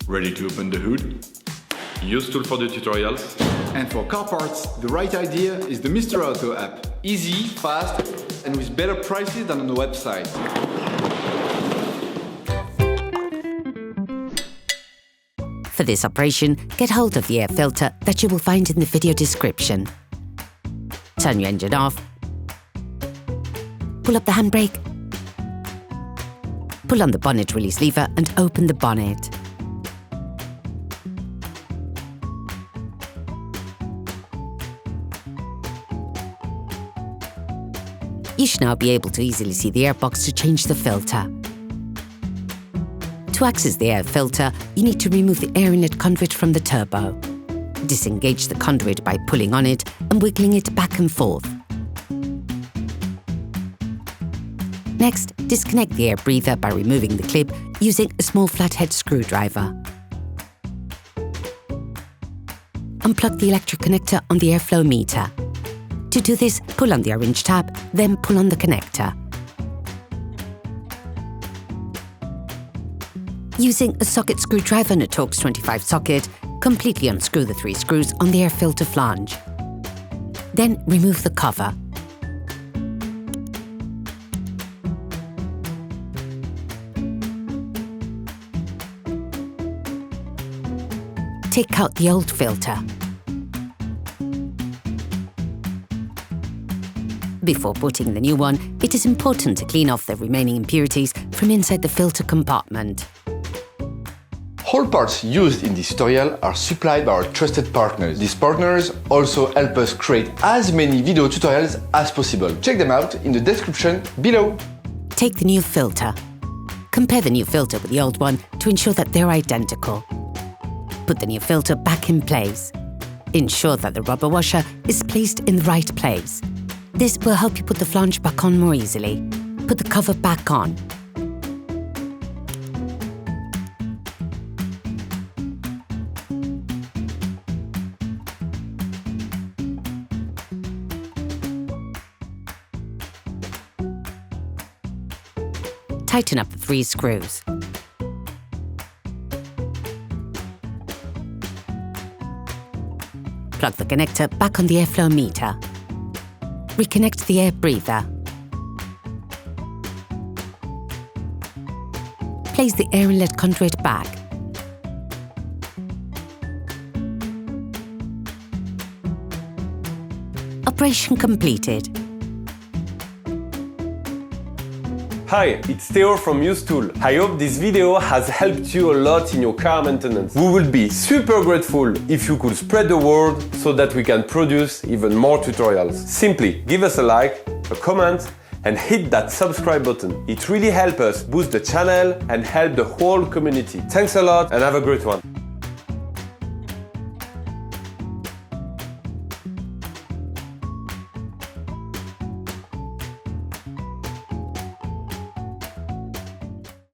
Ready to open the hood? Usetool for the tutorials. And for car parts, the right idea is the Mr. Auto app. Easy, fast, and with better prices than on the website. For this operation, get hold of the air filter that you will find in the video description. Turn your engine off. Pull up the handbrake. Pull on the bonnet release lever and open the bonnet. You should now be able to easily see the airbox to change the filter. To access the air filter, you need to remove the air inlet conduit from the turbo. Disengage the conduit by pulling on it and wiggling it back and forth. Next, disconnect the air breather by removing the clip using a small flathead screwdriver. Unplug the electric connector on the airflow meter. To do this, pull on the orange tab, then pull on the connector. Using a socket screwdriver and a Torx T25 socket, completely unscrew the 3 screws on the air filter flange. Then remove the cover. Take out the old filter. Before putting the new one, it is important to clean off the remaining impurities from inside the filter compartment. All parts used in this tutorial are supplied by our trusted partners. These partners also help us create as many video tutorials as possible. Check them out in the description below. Take the new filter. Compare the new filter with the old one to ensure that they're identical. Put the new filter back in place. Ensure that the rubber washer is placed in the right place. This will help you put the flange back on more easily. Put the cover back on. Tighten up the 3 screws. Plug the connector back on the airflow meter. Reconnect the air breather. Place the air inlet conduit back. Operation completed. Hi, it's Theo from Usetool. I hope this video has helped you a lot in your car maintenance. We will be super grateful if you could spread the word so that we can produce even more tutorials. Simply give us a like, a comment, and hit that subscribe button. It really helps us boost the channel and help the whole community. Thanks a lot and have a great one.